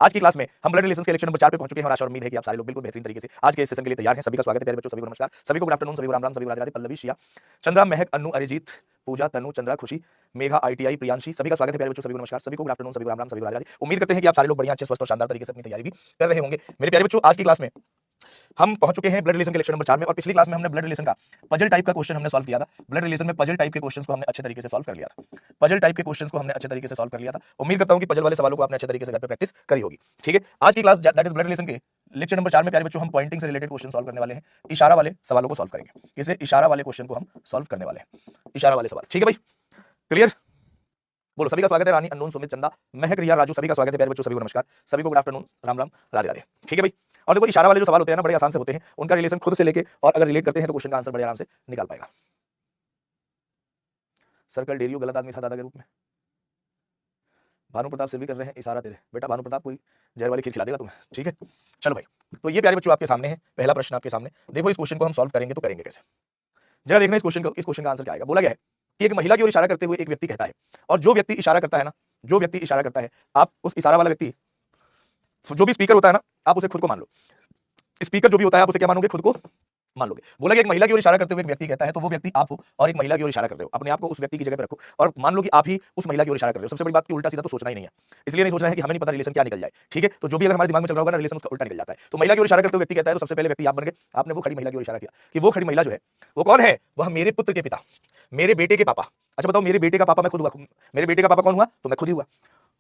आज की क्लास में हम ब्लड रिलेशंस के लेक्चर नंबर 4 पे पहुंच चुके हैं और आशा और उम्मीद है कि आप सारे लोग बिल्कुल बेहतरीन तरीके से आज के इस सेशन के लिए तैयार हैं। सभी का स्वागत है प्यारे बच्चों, सभी को नमस्कार, सभी को गुड आफ्टरनून, सभी को राम राम, सभी को राधे राधे। पल्लवी, शिया, चंद्रा, महक, अनु, अरिजीत, पूजा, तनु, चंद्रा, खुशी, मेघा, आईटीआई, प्रियांशी, सभी का स्वागत है प्यारे बच्चों, सभी को नमस्कार, सभी को गुड आफ्टरनून, सभी को राम राम, सभी को राधे राधे। उम्मीद करते हैं कि आप सारे लोग बढ़िया, अच्छे, स्वस्थ और शानदार तरीके से अपनी तैयारी भी कर रहे होंगे। मेरे प्यारे बच्चों, आज की क्लास में हम पहुंच चुके हैं ब्लड रिलेशन के लेक्चर नंबर 4 में और पिछली क्लास में हमने ब्लड रिलेशन का पजल टाइप का क्वेश्चन हमने सॉल्व किया था। ब्लड रिलेशन में पजल टाइप के क्वेश्चंस को हमने अच्छे तरीके से सॉल्व कर लिया था। पजल टाइप के क्वेश्चंस को हमने अच्छे तरीके से सॉल्व कर लिया था। उम्मीद करता हूं कि पजल वाले सवालों को आपने अच्छे तरीके से घर पे प्रैक्टिस करी होगी। ठीक है, आज की class that is blood relation के लेक्चर नंबर 4 में प्यारे बच्चों हम पॉइंटिंग से रिलेटेड क्वेश्चन सॉल्व करने वाले हैं। इशारा वाले सवालों को सॉल्व करेंगे। किसे? इशारा वाले क्वेश्चन को हम सॉल्व करने वाले हैं। इशारा वाले सवाल, ठीक है भाई, क्लियर? बोलो, सभी का स्वागत है। रानी, अननोन, सुमित, चंदा, महक, रिया, राजू, सभी का स्वागत है प्यारे बच्चों, सभी को नमस्कार, सभी को गुड आफ्टरनून, राम राम, राधे राधे। ठीक है भाई, और देखो इशारा वाले जो सवाल होते हैं ना, बड़े आसान से होते हैं, उनका रिलेशन खुद से लेके और अगर रिलेट करते हैं तो क्वेश्चन का आंसर बड़े आराम से निकाल पाएगा। सर्कल डेरियो गलत आदमी था दादा के रूप में। भानु प्रताप से भी कर रहे हैं इशारा तेरे बेटा। भानु प्रताप कोई जहर वाली खीर खिला देगा तुम्हें। ठीक है, चलो भाई, तो ये प्यारे बच्चों आपके सामने है पहला प्रश्न आपके सामने। देखो इस क्वेश्चन को हम सॉल्व करेंगे तो करेंगे कैसे, जरा देखना इस क्वेश्चन का आंसर क्या आएगा। बोला गया है कि एक महिला की ओर इशारा करते हुए एक व्यक्ति कहता है, और जो व्यक्ति इशारा करता है ना, जो व्यक्ति इशारा करता है, आप उस इशारा वाला व्यक्ति जो भी स्पीकर होता है ना, आप उसे खुद को मान लो। स्पीकर जो भी होता है आप उसे क्या मानोगे? खुद को मान लोगे। बोला कि एक महिला की ओर इशारा करते हुए एक व्यक्ति कहता है, तो वो व्यक्ति आप हो और एक महिला की ओर इशारा कर रहे हो। अपने आप को उस व्यक्ति की जगह पर रखो और मान लो कि आप ही उस महिला की ओर इशारा कर रहे हो। सबसे बड़ी बात कि उल्टा सीधा तो सोचना ही नहीं है, इसलिए नहीं सोचना है कि हमें नहीं पता रिलेशन क्या निकल जाए। ठीक है, तो जो भी अगर हमारे दिमाग में चल रहा होगा ना, रिलेशन उसका उल्टा निकल जाता है। तो महिला की ओर इशारा करते हुए व्यक्ति कहता है, तो सबसे पहले व्यक्ति आप बन गए। आपने वो खड़ी महिला की ओर इशारा किया कि वो खड़ी महिला जो है वो कौन है? वह मेरे पुत्र के पिता, मेरे बेटे के पापा। अच्छा बताओ, मेरे बेटे का पापा मैं खुद हुआ। मेरे बेटे का पापा कौन हुआ? तो मैं खुद ही हुआ।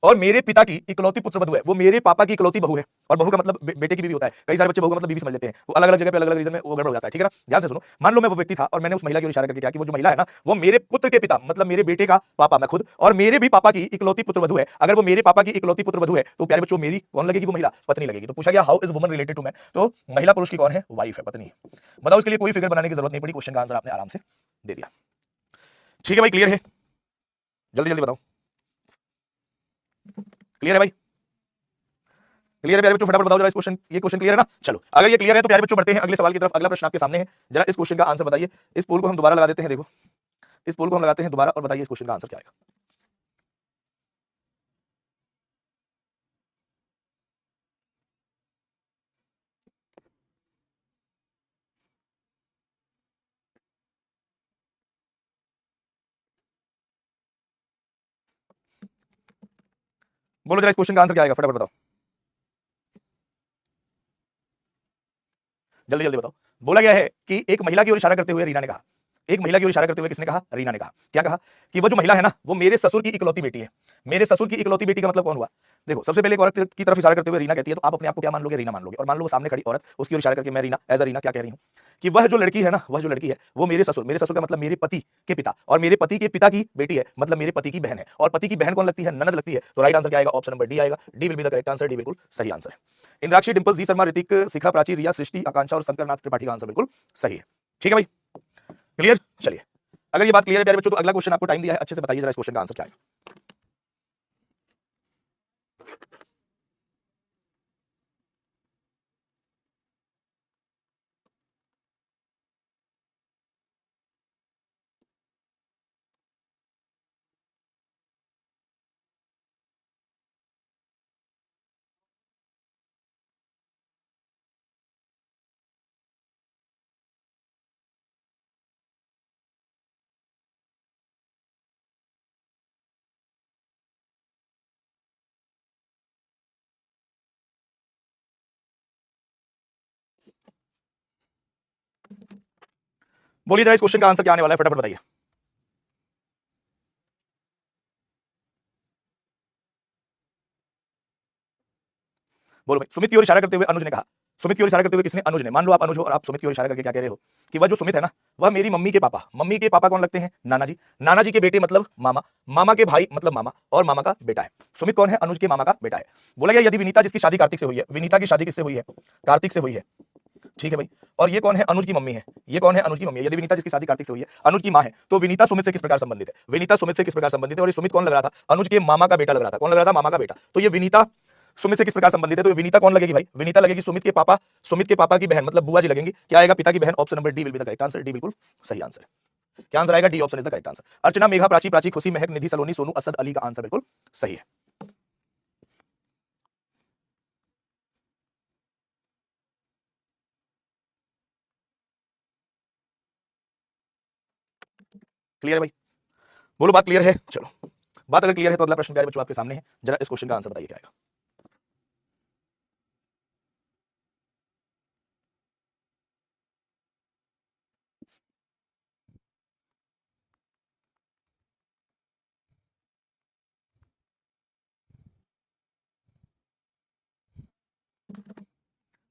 और मेरे पिता की इकलौती पुत्र वधु है, वो मेरे पापा की इकलौती बहू है। और बहू का मतलब बेटे की बीवी होता है। कई सारे बच्चे बहू का मतलब बीवी समझ लेते हैं, वो अलग अलग जगह पे अलग अलग रीजन में वो गड़बड़ हो जाता है। ठीक है ना, ध्यान से सुनो। मान लो मैं वो व्यक्ति था और मैंने उस महिला की ओर इशारा करके कहा कि वो जो महिला है ना, वो मेरे पुत्र के पिता मतलब मेरे बेटे का पापा मैं खुद, और मेरे भी पापा की इकलौती पुत्र वधु है। अगर वो मेरे पापा की इकलौती पुत्र वधु है तो प्यारे बच्चों मेरी कौन लगेगी? वो महिला पत्नी लगेगी। तो पूछा गया how is woman related to man, तो महिला पुरुष की कौन है? वाइफ है, पत्नी। बताओ, इसके लिए कोई फिगर बनाने की जरूरत नहीं पड़ी, क्वेश्चन का आंसर आपने आराम से दे दिया। ठीक है भाई, क्लियर है? जल्दी जल्दी बताओ, क्लियर है भाई? क्लियर है प्यारे बच्चों? फटाफट बताओ जरा इस क्वेश्चन, ये क्वेश्चन क्लियर है ना? चलो, अगर ये क्लियर है तो प्यारे बच्चों बढ़ते हैं अगले सवाल की तरफ। अगला प्रश्न आपके सामने है, जरा इस क्वेश्चन का आंसर बताइए। इस पोल को हम दोबारा लगा देते हैं। देखो, इस पोल को हम लगाते हैं दोबारा और बताइए इस क्वेश्चन का आंसर क्या आएगा। बोलो जरा इस क्वेश्चन का आंसर क्या आएगा, फटाफट बताओ, जल्दी जल्दी बताओ। बोला गया है कि एक महिला की ओर इशारा करते हुए रीना ने कहा, एक महिला की ओर इशारा करते हुए किसने कहा? रीना ने कहा। क्या कहा? कि वो जो महिला है ना, वो मेरे ससुर की इकलौती बेटी है। मेरे ससुर की इकलौती बेटी का मतलब कौन हुआ? देखो, सबसे पहले एक औरत की तरफ इशारा करते हुए रीना कहती है, तो आप अपने आप को क्या मान लोगे? रीना मान लोगे। और मान लो वो सामने खड़ी औरत, उसकी ओर इशारा करके मैं रीना एज अ रीना क्या कह रही हूं कि वह जो लड़की है ना, वह जो लड़की है वो मेरे ससुर का मतलब मेरे पति के पिता, और मेरे पति के पिता की बेटी है, मतलब मेरे पति की बहन है। और पति की बहन कौन लगती है? ननद लगती है। तो राइट आंसर क्या आएगा? ऑप्शन नंबर डी आएगा। D will be the correct answer. D बिल्कुल सही आंसर है। इंद्राक्षी, डिंपल, जी शर्मा, ऋतिक, शिखा, प्राची, रिया, सृष्टि, आकांक्षा और शंकरनाथ त्रिपाठी का आंसर बिल्कुल सही है। ठीक है भाई, क्लियर? चलिए, अगर ये बात क्लियर है प्यारे बच्चों तो अगला क्वेश्चन आपको टाइम दिया है, अच्छे से बताइए जरा इस क्वेश्चन का आंसर क्या है। बोलिए जरा इस क्वेश्चन का आंसर क्या आने वाला है, फटाफट बताइए। बोलो भाई। सुमित की ओर इशारा करते हुए अनुज ने कहा, सुमित की ओर इशारा करते हुए किसने? अनुज ने। मान लो आप अनुज हो और आप सुमित की ओर इशारा करके क्या कह रहे हो कि वह जो सुमित है ना, वह मेरी मम्मी के पापा, मम्मी के पापा कौन लगते हैं? नाना जी। नाना जी के बेटे मतलब मामा, मामा के भाई मतलब मामा, और मामा का बेटा है। सुमित कौन है? अनुज के मामा का बेटा है। बोला गया यदि विनीता जिसकी शादी कार्तिक से हुई है, विनीता की शादी किससे हुई है? कार्तिक से हुई है। ठीक है भाई, और ये कौन है? अनुज की मम्मी है। ये कौन है? अनुज की मम्मी है। यदि विनीता जिसकी शादी कार्तिक से हुई है अनुज की मां है, तो विनीता सुमित से किस प्रकार संबंधित है? विनीता सुमित से किस प्रकार संबंधित है? और ये सुमित कौन लग रहा था? अनुज के मामा का बेटा लग रहा था। कौन लग रहा था? मामा का बेटा। तो ये विनीता सुमित से किस प्रकार संबंधित है? तो विनीता कौन लगेगी भाई? विनीता लगेगी सुमित के पापा की बहन, मतलब बुआ जी लगेंगी। क्या आएगा? पिता की बहन। Option number D will be the correct answer. D बिल्कुल सही आंसर है। क्या आंसर आएगा? D option is the correct answer. Archana, Megha, Prachi, Prachi, Khushi, Mahak, निधि, सलोनी, सोनू, असद अली का आंसर बिल्कुल सही है। क्लियर है भाई? बोलो बात क्लियर है? चलो, बात अगर क्लियर है तो अगला प्रश्न प्यारे बच्चों आपके सामने है, जरा इस क्वेश्चन का आंसर बताइए क्या आएगा।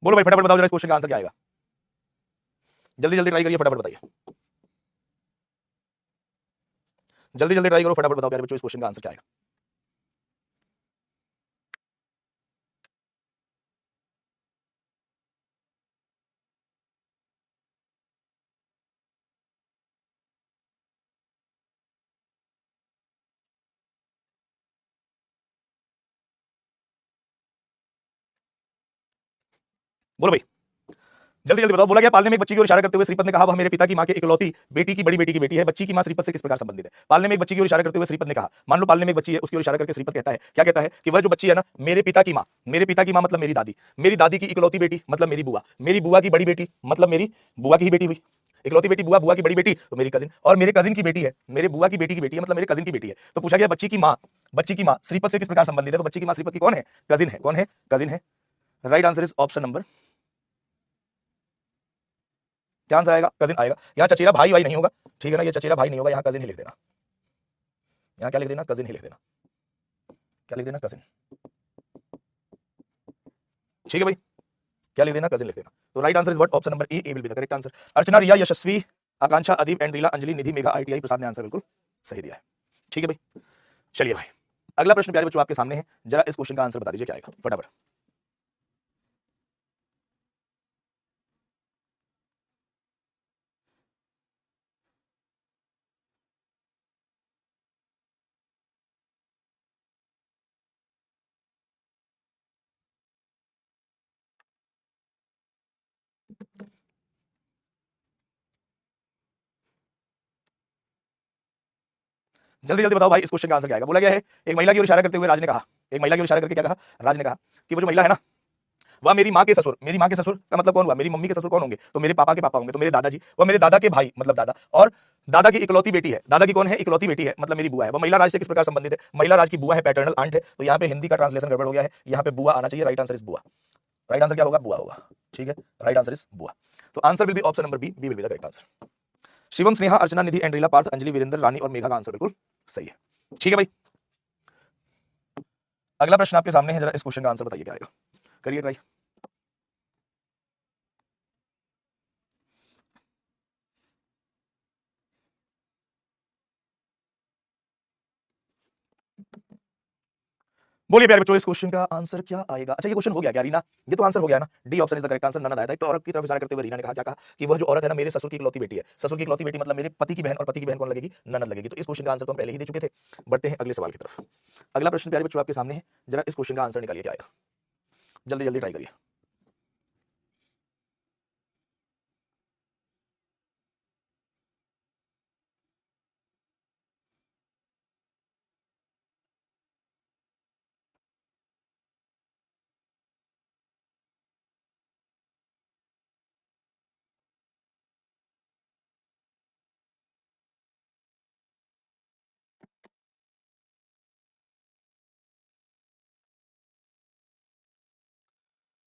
बोलो भाई फटाफट बताओ जरा इस क्वेश्चन का आंसर क्या आएगा, जल्दी जल्दी ट्राई करिए, फटाफट बताइए, जल्दी जल्दी ट्राई करो, फटाफट बताओ प्यारे बच्चों इस क्वेश्चन का आंसर क्या आएगा। बोलो भाई जल्दी जल्दी बताओ। बोला गया पालने में एक बच्ची की ओर इशारा करते हुए श्रीपद ने कहा वह मेरे पिता की मां के इकलौती बेटी की बड़ी बेटी की बेटी है। बच्ची की मां श्रीपद से किस प्रकार संबंधित है? पालने में एक बच्ची की ओर इशारा करते हुए श्रीपद ने कहा, मान लो पालने में एक बच्ची है, उसकी ओर इशारा करके श्रीपद कहता है, क्या कहता है कि वह जो बच्ची है ना मेरे पिता की मां मतलब मेरी दादी की इकलौती बेटी मतलब मेरी बुआ की बड़ी बेटी मतलब मेरी बुआ की ही बेटी हुई। इकलौती बेटी बुआ, बुआ की बड़ी बेटी तो मेरी कजिन, और मेरे कजिन की बेटी है, मेरे बुआ की बेटी की बेटी है मतलब मेरे कजिन की बेटी है। तो पूछा गया बच्ची की मां श्रीपद से किस प्रकार संबंधित है? तो बच्ची की मां श्रीपद की कौन है? कजिन है। कौन है? कजिन है। Right answer is option number, क्या आंसर आएगा? कजिन आएगा। यहाँ चचेरा भाई भाई नहीं होगा, ठीक है ना, ये चचेरा भाई नहीं होगा, यहाँ कजिन ही लिख देना। यहाँ क्या लिख देना? कजिन ही लिख देना। क्या लिख देना? कजिन। ठीक है भाई, क्या लिख देना? कजिन लिख देना। तो right answer is what? Option number A will be the correct answer. Archana, Riya, Yashasvi, Akanksha, Adeep and Reela, Anjali, Nidhi, Megha, ITI, Prasad ने आंसर बिल्कुल सही दिया है। ठीक है भाई, चलिए भाई अगला प्रश्न प्यारे बच्चों आपके सामने है, जरा इस क्वेश्चन का आंसर बता दीजिए क्या आएगा फटाफट। जल्दी जल्दी बताओ भाई इस क्वेश्चन का आंसर क्या आएगा। बोला गया है एक महिला की ओर इशारा करते हुए राज ने कहा, एक महिला की ओर इशारा करके क्या कहा? राज ने कहा कि वो जो महिला है ना वह मेरी माँ के ससुर, मेरी माँ के ससुर का मतलब कौन हुआ? मेरी मम्मी के ससुर कौन होंगे? तो मेरे पापा के पापा होंगे, तो मेरे दादाजी, वह मेरे दादा के भाई मतलब दादा, और दादा की इकलौती बेटी है। दादा की कौन है? इकलौती बेटी है मतलब मेरी बुआ है। वह महिला राज से किस प्रकार संबंधित है? महिला राज की बुआ है, पैटर्नल आंट है। तो यहाँ पे हिंदी का ट्रांसलेशन गड़बड़ हो गया है, यहाँ पे बुआ आना चाहिए। राइट आंसर इज बुआ। राइट आंसर क्या होगा? बुआ होगा। ठीक है, राइट आंसर इज बुआ। तो answer will be option number B will be the correct answer. Shivam, Sneha, Archana, Nidhi, Andrila, Parth, Anjali, Virendra, Rani और मेघा का आंसर बिल्कुल सही है। ठीक है भाई, अगला प्रश्न आपके सामने है, जरा इस क्वेश्चन का आंसर बताइए क्या आएगा, करिए ट्राई। बोलिए प्यारे बच्चों इस क्वेश्चन का आंसर क्या आएगा। अच्छा ये क्वेश्चन हो गया क्या रीना? ये तो आंसर हो गया ना, D option is the correct answer. ननद आया था। एक तो औरत की तरफ इशारा करते हुए रीना ने कहा, क्या कहा कि वह जो औरत है ना मेरे ससुर की इकलौती बेटी है। ससुर की इकलौती बेटी मतलब मेरे पति की बहन, और पति की बहन कौन लगेगी? ननद लगेगी। तो इस क्वेश्चन का आंसर तो हम पहले ही दे चुके थे। बढ़ते हैं अगले सवाल की तरफ। अगला प्रश्न प्यारे बच्चों आपके सामने है, जरा इस क्वेश्चन का आंसर निकालिए क्या आएगा, जल्दी जल्दी ट्राई करिए।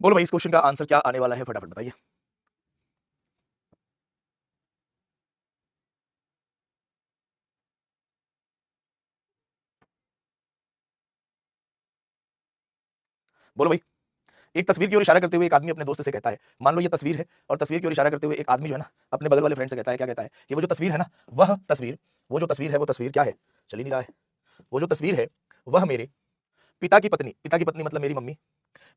बोलो भाई इस क्वेश्चन का आंसर क्या आने वाला है, फटाफट बताइए। बोलो भाई, एक तस्वीर की ओर इशारा करते हुए एक आदमी अपने दोस्त से कहता है, मान लो ये तस्वीर है, और तस्वीर की ओर इशारा करते हुए एक आदमी जो है ना अपने बगल वाले फ्रेंड से कहता है, क्या कहता है कि वो जो तस्वीर है ना, वह तस्वीर, वो जो तस्वीर है वो तस्वीर क्या है? चल ही नहीं रहा है। वो जो तस्वीर है वह मेरे पिता की पत्नी मतलब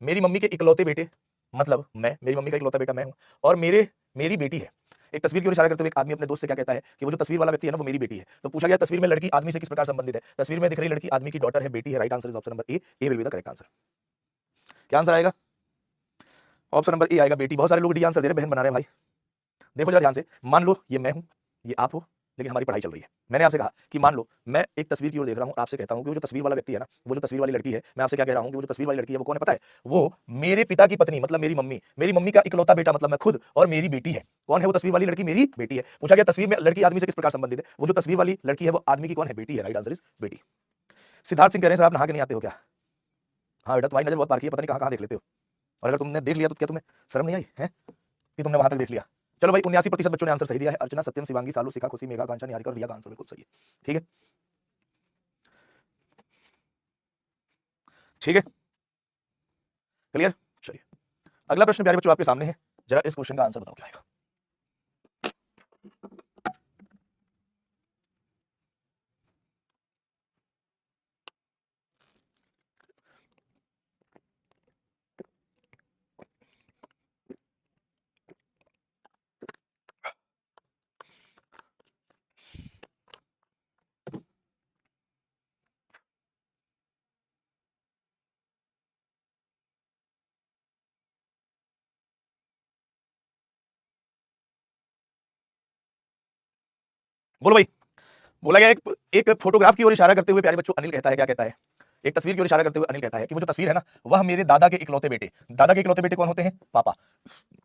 मेरी मम्मी के इकलौते बेटे मतलब मैं, मेरी मम्मी का इकलौता बेटा मैं हूं, और मेरी बेटी है। एक तस्वीर की ओर इशारा करते हुए एक आदमी अपने दोस्त से क्या कहता है कि वो जो तस्वीर वाला व्यक्ति है ना वो मेरी बेटी है। तो पूछा गया तस्वीर में लड़की आदमी से किस प्रकार संबंधित है? तस्वीर में दिख रही लड़की आदमी की डॉटर है, बेटी है। Right answer is option number A will be the correct answer. क्या आंसर आएगा? ऑप्शन नंबर ए आएगा, बेटी। बहुत सारे लोग डी आंसर दे रहे हैं, बहन बना रहे हैं भाई। देखो जरा ध्यान से, मान लो ये मैं हूं, ये आप हो, लेकिन हमारी पढ़ाई चल रही है। मैंने आपसे कहा कि मान लो मैं एक तस्वीर की ओर देख रहा हूँ, आपसे कहता हूँ कि वो जो तस्वीर वाला व्यक्ति है ना, वो जो तस्वीर वाली लड़की है, मैं आपसे क्या कह रहा हूँ कि वो जो तस्वीर वाली लड़की है वो कौन है पता है? वो मेरे पिता की पत्नी मतलब मेरी मम्मी का इकलौता बेटा मतलब मैं खुद, और मेरी बेटी है। कौन है वो तस्वीर वाली लड़की? मेरी बेटी है। पूछा गया तस्वीर में लड़की आदमी से किस प्रकार संबंधित है? वो जो तस्वीर वाली लड़की है वो आदमी की कौन है? बेटी है। राइट आंसर इज बेटी। सिद्धार्थ सिंह कह रहे हैं सर आप नहा के नहीं आते हो क्या? हाँ बेटा, तुम्हारी नजर बहुत पार की है, पता नहीं कहाँ कहाँ देख लेते हो। और अगर तुमने देख लिया तो क्या तुम्हें शर्म नहीं आई है कि तुमने वहां तक देख लिया? चलो भाई, 79% बच्चों ने आंसर सही दिया है। अर्चना, सत्यम, शिवांगी, सालू, शिखा, खुशी, मेघा, कांचन, निहारिका और रिया का आंसर बिल्कुल सही है। ठीक है, ठीक है, क्लियर। चलिए अगला प्रश्न प्यारे बच्चों आपके सामने है, जरा इस क्वेश्चन का आंसर बताओ क्या आएगा। बोलो भाई। बोला गया एक एक फोटोग्राफ की ओर इशारा करते हुए प्यारे बच्चों अनिल कहता है, क्या कहता है? एक तस्वीर की ओर इशारा करते हुए अनिल कहता है कि वो जो तस्वीर है ना, वह मेरे दादा के इकलौते बेटे, दादा के इकलौते बेटे कौन होते हैं? पापा।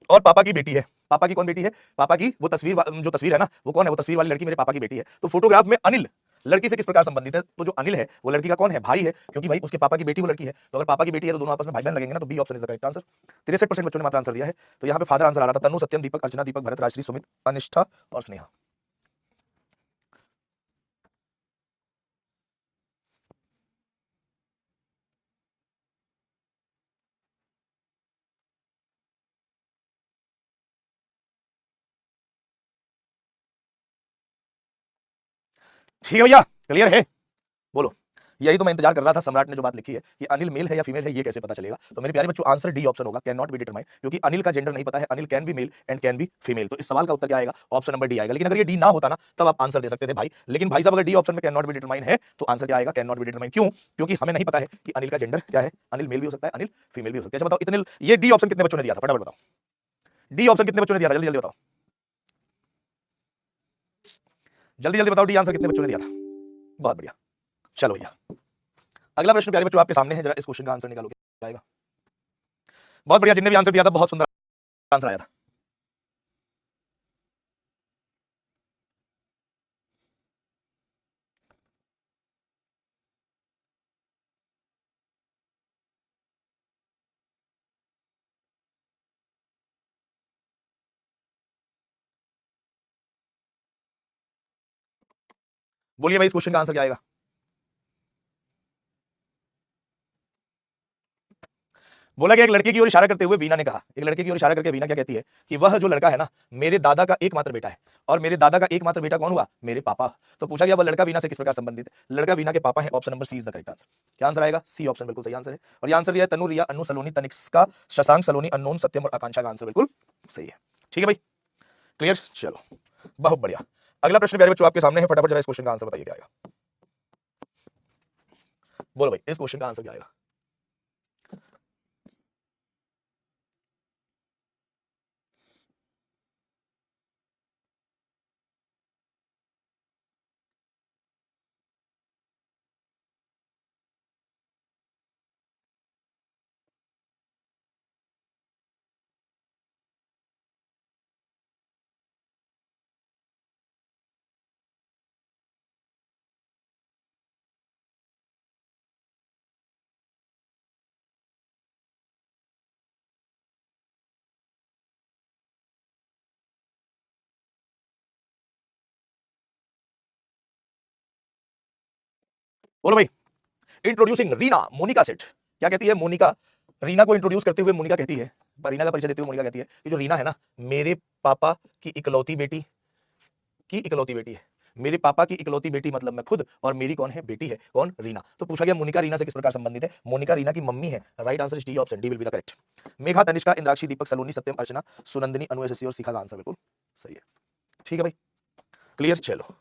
और पापा की बेटी है। पापा की कौन बेटी है? पापा की वो जो तस्वीर है ना, वो कौन है? वो तस्वीर वाली लड़की मेरे पापा की बेटी है। तो फोटोग्राफ में अनिल लड़की से किस प्रकार संबंधित है? तो जो अनिल है वो लड़की का कौन है? भाई है, क्योंकि भाई उसके पापा की बेटी वो लड़की है। तो अगर पापा की बेटी है तो दोनों आपस में भाई बहन लगेंगे ना, तो B option is the correct answer. 63% बच्चों ने मात्र आंसर दिया है। तो यहाँ पे फादर आंसर आ रहा था, तनु, सत्यम, दीपक, अर्चना, दीपक, भरत, राजश्री, सुमित, अनिष्ठा और स्नेहा। ठीक है भैया, क्लियर है? बोलो। यही तो मैं इंतजार कर रहा था, सम्राट ने जो बात लिखी है कि अनिल मेल है या फीमेल है ये कैसे पता चलेगा? तो मेरे प्यारे बच्चों आंसर डी ऑप्शन होगा, कैन नॉट बी डिटरमाइन, क्योंकि अनिल का जेंडर नहीं पता है। Anil can be male and can be female. तो इस सवाल का उत्तर क्या आएगा? ऑप्शन नंबर डी आएगा। लेकिन अगर ये डी ना होता ना, तब आप आंसर दे सकते थे भाई। लेकिन भाई साहब अगर डी ऑप्शन में कैन नॉट बी डिटरमाइन है तो आंसर क्या आएगा? Can not be determine. क्यों? क्योंकि हमें नहीं पता है कि अनिल का जेंडर क्या है। अनिल मेल भी हो सकता है, अनिल फीमेल भी हो सकता है। अच्छा बताओ, इतने ये डी ऑप्शन कितने बच्चों ने दिया था? फटाफट बताओ, डी ऑप्शन कितने बच्चों ने दिया था? जल्दी जल्दी बताओ, जल्दी जल्दी बताओ, डी आंसर कितने बच्चों ने दिया था? बहुत बढ़िया। चलो भैया, अगला प्रश्न प्यारे बच्चों आपके सामने है, जरा इस क्वेश्चन का आंसर निकालो क्या आएगा। बहुत बढ़िया, जिनने भी आंसर दिया था बहुत सुंदर आंसर आया था। बोलिए भाई, इस क्वेश्चन का आंसर क्या आएगा? बोला गया एक लड़के की ओर इशारा करते हुए वीना ने कहा, एक लड़के की ओर इशारा करके वीना क्या कहती है कि वह जो लड़का है ना, मेरे दादा का एकमात्र बेटा है। और मेरे दादा का एकमात्र बेटा कौन हुआ? मेरे पापा। तो पूछा गया वह लड़का वीना से किस प्रकार संबंधित है? लड़का वीना के पापा है। Option number C is the correct answer. क्या आंसर आएगा? सी ऑप्शन बिल्कुल सही आंसर है। और ये आंसर दिया है तनु, रिया, अनु, सलोनी, तनिष्का, शशांक, सलोनी, अननोन, सत्यम और आकांक्षा का आंसर बिल्कुल सही है। ठीक है भाई, क्लियर। चलो बहुत बढ़िया। अगला प्रश्न प्यारे बच्चों आपके सामने है, फटाफट जरा इस क्वेश्चन का आंसर बताइए क्या आएगा। बोलो भाई, इस क्वेश्चन का आंसर क्या आएगा? बोलो भाई। इंट्रोड्यूसिंग रीना मोनिका सेठ। क्या कहती है मोनिका? रीना को इंट्रोड्यूस करते हुए मोनिका कहती है, रीना का परिचय देते हुए मोनिका कहती है कि जो रीना है ना, मेरे पापा की इकलौती बेटी की इकलौती बेटी है। मेरे पापा की इकलौती बेटी मतलब मैं खुद, और मेरी कौन है? बेटी है। कौन? रीना। तो पूछा गया मोनिका रीना से किस प्रकार संबंधित है? मोनिका रीना की मम्मी है। Right answer is D option, D will be the correct. Megha, Tanishka, Indrakshi, Deepak, Saloni, Satyam, Archana, Sunandini, Anu, Yashasvi और शिखा का आंसर बिल्कुल सही है। ठीक है भाई, क्लियर। चलो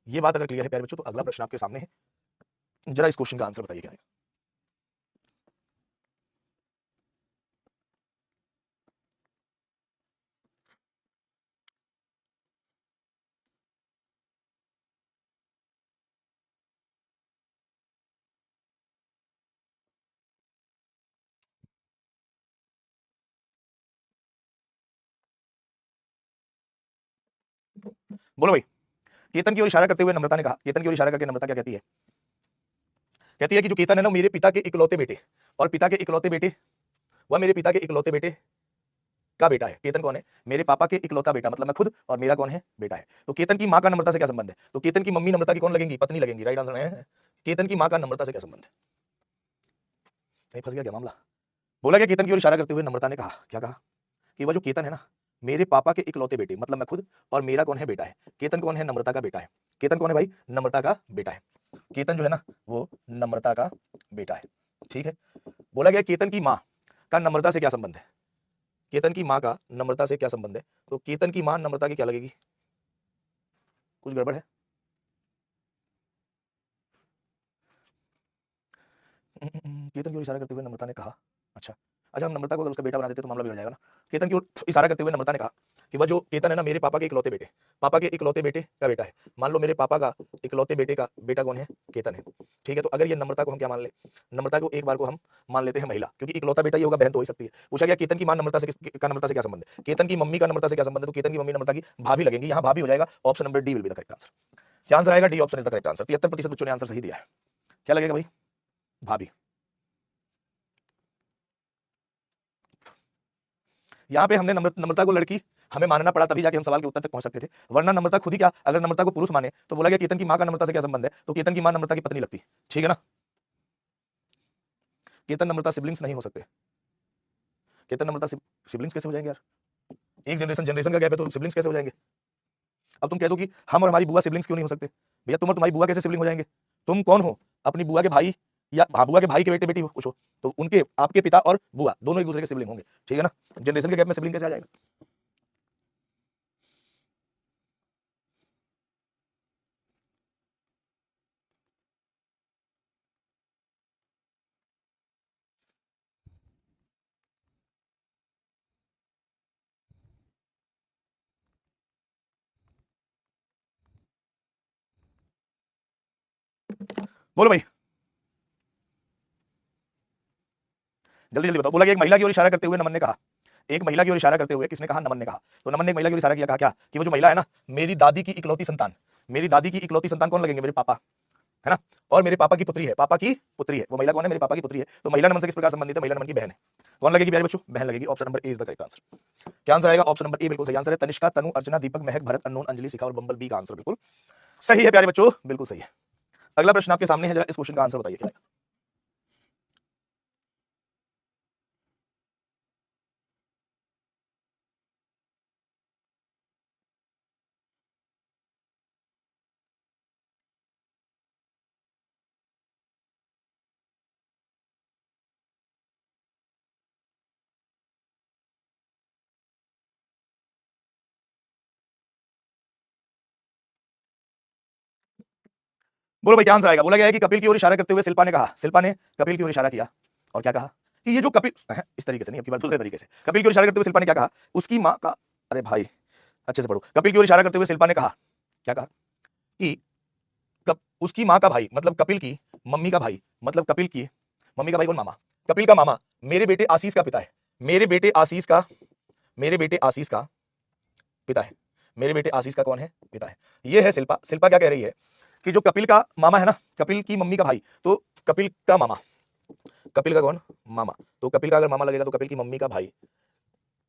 ये बात अगर क्लियर है प्यारे बच्चों, तो अगला प्रश्न आपके सामने है, जरा इस क्वेश्चन का आंसर बताइए क्या है। बोलो भाई। केतन की ओर इशारा करते हुए नम्रता ने कहा, केतन की ओर इशारा करके नम्रता क्या कहती है? कहती है कि जो केतन है ना मेरे पिता के इकलौते बेटे, और पिता के इकलौते बेटे, वह मेरे पिता के इकलौते बेटे का बेटा है। केतन कौन है? मेरे पापा के इकलौता बेटा, मतलब मैं खुद, और मेरा कौन है? बेटा है। तो केतन की मां का नम्रता से क्या संबंध है? तो केतन की मम्मी नम्रता की कौन लगेंगी? पत्नी लगेंगी। राइट आंसर है केतन की मां का नम्रता से क्या संबंध है? नहीं फंस गया क्या मामला? बोला गया केतन की ओर इशारा करते हुए नम्रता ने कहा, क्या कहा? कि वह जो केतन है ना मेरे पापा के इकलौते बेटे, मतलब मैं खुद, और मेरा कौन है? बेटा है। केतन कौन है? नम्रता का बेटा है। केतन कौन है भाई? नम्रता का बेटा है। केतन जो है ना वो नम्रता का बेटा है। ठीक है। बोला गया केतन की मां का नम्रता से क्या संबंध है? केतन की मां का नम्रता से क्या संबंध है? तो केतन की मां नम्रता की क्या लगेगी? कुछ गड़बड़ है? केतन की ओर इशारा करते हुए नम्रता ने कहा, अच्छा अच्छा, हम नम्रता को अगर उसका बेटा बना देते तो मामला बिगड़ जाएगा ना। केतन की ओर इशारा करते हुए नम्रता ने कहा कि वह जो केतन है ना मेरे पापा के इकलौते बेटे, पापा के इकलौते बेटे का बेटा है। मान लो मेरे पापा का इकलौते बेटे का बेटा कौन है? केतन है। ठीक है। तो अगर ये नम्रता को हम क्या मान ले? नम्रता को एक बार को हम मान लेते हैं महिला, क्योंकि इकलौता बेटा ये होगा, बहन तो हो ही सकती है। पूछा गया केतन की मां नम्रता से का नम्रता से क्या संबंध है? केतन की मम्मी का नम्रता से क्या संबंध है? तो केतन की मम्मी नम्रता की भाभी लगेंगी। यहाँ भाभी हो जाएगा। Option number D will be the correct answer. क्या आंसर आएगा? D option is the correct answer. 73% बच्चों ने आंसर सही दिया है। क्या लगेगा भाई? भाभी। यहाँ पे हमने नम्रता को लड़की हमें मानना पड़ा, तभी जाके हम सवाल के उत्तर तक पहुंच सकते थे, वरना नम्रता खुद ही क्या, अगर नम्रता को पुरुष माने तो बोला गया केतन की मां का नम्रता से क्या संबंध है? तो केतन की मां नम्रता की पत्नी लगती। ठीक है ना। केतन नम्रता सिबलिंग्स नहीं हो सकते। केतन नम्रता सिबलिंग्स कैसे हो जाएंगे यार? एक जनरेशन का गैप है तो सिबलिंग्स कैसे हो जाएंगे? अब तुम कह दो कि हम और हमारी बुआ सिबलिंग्स क्यों नहीं हो सकते? भैया तुम और तुम्हारी बुआ कैसे सिबलिंग हो जाएंगे? तुम कौन हो? अपनी बुआ के भाई, या बुआ के भाई के बेटे बेटी हो, कुछ हो, तो उनके आपके पिता और बुआ दोनों एक दूसरे के सिबलिंग होंगे। ठीक है ना। जनरेशन के गैप में सिबलिंग कैसे आ जाएगा? बोलो भाई, जल्दी जल्दी बताओ। बोला कि एक महिला की ओर इशारा करते हुए नमन ने कहा, एक महिला की ओर इशारा करते हुए किसने कहा? नमन ने कहा। तो नमन ने एक महिला की ओर इशारा किया, कहा क्या? कि वो जो महिला है ना मेरी दादी की इकलौती संतान, मेरी दादी की इकलौती संतान कौन लगेंगे? मेरे पापा, है ना। और मेरे पापा की पुत्री है, पापा की पुत्री है। वो महिला कौन है? मेरे पापा की पुत्री है। तो महिला नमन से किस प्रकार संबंधित है? महिला नमन की बहन है। कौन लगेगी प्यारे बच्चों? बहन लगेगी। Option number A is the correct answer. क्या आंसर आएगा? ऑप्शन नंबर ए बिल्कुल सही आंसर है। तनिष्का, तनु, अर्चना, दीपक, महक, भरत, अननोन, अंजलि, शिखा और बंबल बी का आंसर बिल्कुल सही है प्यारे बच्चों, बिल्कुल सही है। अगला प्रश्न आपके सामने है, जरा इस क्वेश्चन का आंसर बताइए क्या है? बोलो भाई क्या आंसर आएगा? बोला गया है कि कपिल की ओर इशारा करते हुए शिल्पा ने कहा, शिल्पा ने कपिल की ओर इशारा किया और क्या कहा? कि ये जो कपिल, इस तरीके से नहीं, अब की बार दूसरे तरीके से। कपिल की ओर इशारा करते हुए शिल्पा ने क्या कहा? उसकी मां का, अरे भाई अच्छे से पढ़ो। कपिल की ओर इशारा करते हुए शिल्पा ने कहा, क्या कहा? कि उसकी मां का भाई, मतलब कपिल की मम्मी का भाई, मतलब कपिल की मम्मी का भाई कौन? मामा। कपिल का मामा मेरे बेटे आशीष का पिता है। मेरे बेटे आशीष का, मेरे बेटे आशीष का पिता है। मेरे बेटे आशीष का कौन है? पिता है। ये है शिल्पा। शिल्पा क्या कह रही है? कि जो कपिल का मामा है ना, कपिल की मम्मी का भाई, तो कपिल का मामा, कपिल का कौन? मामा। तो कपिल का अगर मामा लगेगा तो कपिल की मम्मी का भाई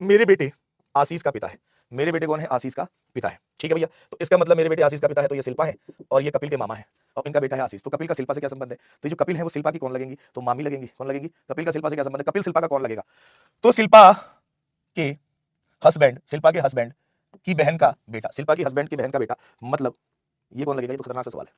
मेरे बेटे आशीष का पिता है। मेरे बेटे कौन है? आशीष का पिता है। ठीक है भैया। तो इसका मतलब मेरे बेटे आशीष का पिता है, तो ये शिल्पा है और ये कपिल के मामा है और इनका बेटा है आशीष। तो कपिल का शिल्पा से क्या संबंध है? तो जो कपिल है वो शिल्पा की कौन लगेंगी? तो मामी लगेंगी। कौन लगेगी? कपिल का शिल्पा से क्या संबंध है? कपिल शिल्पा का कौन लगेगा? तो शिल्पा के हस्बैंड, शिल्पा के हस्बैंड की बहन का बेटा, शिल्पा की हस्बैंड की बहन का बेटा, मतलब ये कौन लगेगा? ये तो खतरनाक सा सवाल है।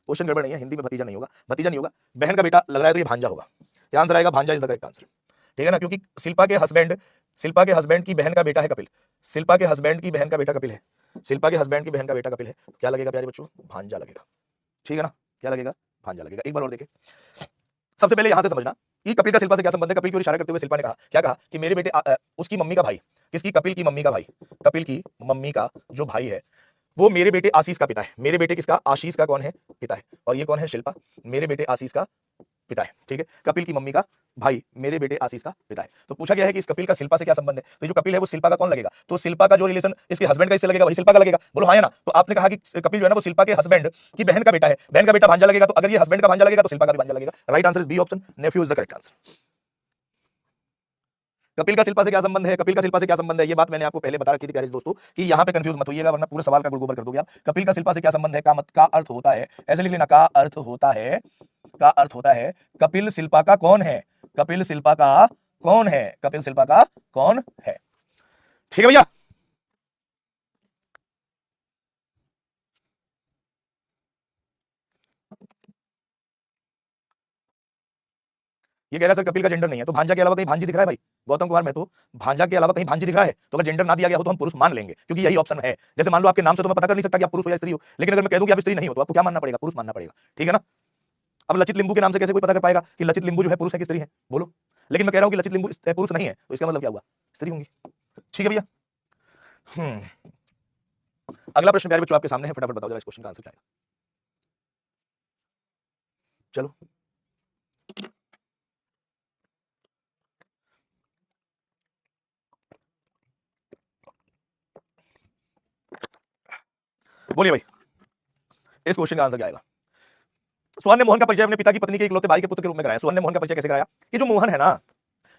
क्वेश्चन गड़बड़ नहीं है, हिंदी में भतीजा नहीं होगा, भतीजा नहीं होगा, बहन का बेटा लग रहा है, तो ये भांजा होगा। क्या आंसर आएगा? भांजा इज द करेक्ट आंसर। ठीक है ना, क्योंकि शिल्पा के हस्बैंड, शिल्पा के हस्बैंड की बहन का बेटा है कपिल। शिल्पा के हस्बैंड की बहन का बेटा कपिल है। शिल्पा के हस्बैंड की बहन का बेटा कपिल है। क्या लगेगा प्यारे बच्चों? भांजा लगेगा। ठीक है ना। क्या लगेगा? भांजा लगेगा। एक बार और देखें। सबसे पहले यहां से समझना कि कपिल का शिल्पा से क्या संबंध है। कपिल की ओर इशारा करते हुए शिल्पा ने कहा, क्या कहा? कि मेरे बेटे उसकी मम्मी का भाई, किसकी? कपिल की मम्मी का भाई, कपिल की मम्मी का जो भाई है वो मेरे बेटे आशीष का पिता है। मेरे बेटे किसका? आशीष का कौन है? पिता है। और ये कौन है? शिल्पा, मेरे बेटे आशीष का पिता है, ठीक है। कपिल की मम्मी का भाई मेरे बेटे आशीष का पिता है। तो पूछा गया है कि इस कपिल का शिल्पा से क्या संबंध है। तो जो कपिल है वो शिल्पा का कौन लगेगा, तो शिल्पा का जो रिलेशन इसके हस्बैंड का इससे लगेगा वही शिल्पा का लगेगा, बोलो हाँ या ना। तो आपने कहा कि कपिल जो है ना वो शिल्पा के हस्बैंड की बहन का बेटा है, बहन का बेटा भांजा लगेगा, तो अगर ये हस्बैंड का भांजा लगेगा तो शिल्पा का भी भांजा लगेगा। Right answer is B option, nephew is the correct answer. Kapil का शिल्पा से क्या संबंध है, कपिल का शिल्पा से क्या संबंध है, ये बात मैंने आपको पहले बता रखी थी प्यारे दोस्तों कि यहां पे कंफ्यूज मत होइएगा वरना पूरे सवाल का गुड़गोबर कर दोगे आप। कपिल का शिल्पा से क्या संबंध है का मत का अर्थ होता है, ऐसे लिख लेना, का अर्थ होता है, का अर्थ होता है कपिल शिल्पा का कौन है, कपिल शिल्पा का कौन है, कपिल शिल्पा का कौन है। ठीक है भैया, ये कह रहा है सर कपिल का जेंडर नहीं है, तो भांजा के अलावा कहीं भांजी दिख रहा है भाई गौतम कुमार महतो, भांजा के अलावा कहीं भांजी दिख रहा है, तो अगर जेंडर ना दिया गया हो तो हम पुरुष मान लेंगे क्योंकि यही ऑप्शन है। जैसे मान लो आपके नाम से तो मैं पता कर नहीं सकता कि आप पुरुष हो या स्त्री हो, लेकिन अगर मैं कह दूं कि आप स्त्री नहीं हो तो आपको क्या मानना पड़ेगा, पुरुष मानना पड़ेगा, ठीक है ना। अब लचित लिंबू के नाम से कैसे कोई पता कर पाएगा कि लचित लिंबू जो है पुरुष है कि स्त्री है, बोलो। लेकिन मैं कह रहा हूं कि लचित लिंबू पुरुष नहीं है, तो इसका मतलब क्या हुआ, स्त्री होंगी। ठीक है भैया। अगला प्रश्न प्यारे बच्चों आपके सामने है, फटाफट बताओ जरा इस क्वेश्चन का आंसर क्या है। चलो बोलिए भाई, इस क्वेश्चन का आंसर क्या आएगा। सोहन ने मोहन का परिचय अपने पिता की पत्नी के इकलौते भाई के पुत्र के रूप में कराया। सोहन ने मोहन का परिचय कैसे कराया कि जो मोहन है ना,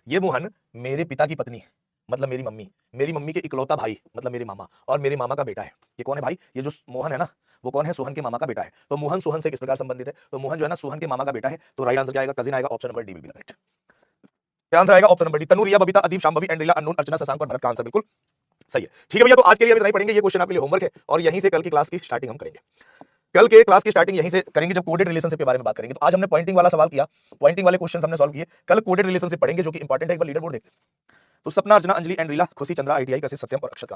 ये मोहन मेरे पिता की पत्नी है, मतलब मेरी मम्मी के इकलौता भाई मतलब मेरे मामा, और मेरे मामा का बेटा है। ये कौन है भाई, ये जो मोहन है ना वो कौन है, सोहन के मामा का बेटा है। तो मोहन सोहन से किस प्रकार संबंधित है, तो मोहन जो है ना सोहन के मामा का बेटा है। तो राइट आंसर क्या आएगा, कजिन आएगा, option number D will B correct. क्या आंसर आएगा, ऑप्शन नंबर डी। तनु, रिया, बबीता, अदीप, शांभवी, एंड्रिला, अननोन, अर्चना, शशांक और भरत का आंसर बिल्कुल सही है। ठीक है भैया, तो आज के लिए इतना ही पढ़ेंगे, ये क्वेश्चन आपके लिए होमवर्क है और यहीं से कल की क्लास की स्टार्टिंग हम करेंगे। कल के क्लास की स्टार्टिंग यहीं से करेंगे जब कोडेड रिलेशनशिप के बारे में बात करेंगे। तो आज हमने पॉइंटिंग वाला सवाल किया, पॉइंटिंग वाले क्वेश्चन हमने सॉल्व किए, कल कोडेड रिलेशनशिप पढ़ेंगे जो कि इंपॉर्टेंट है। एक बार लीडर बोर्ड देखते हैं। तो सपना, अर्चना, अंजलि, एंड्रिला, खुशी, चंद्रा, आईटीआई, कशिश, सत्यम और अक्षत।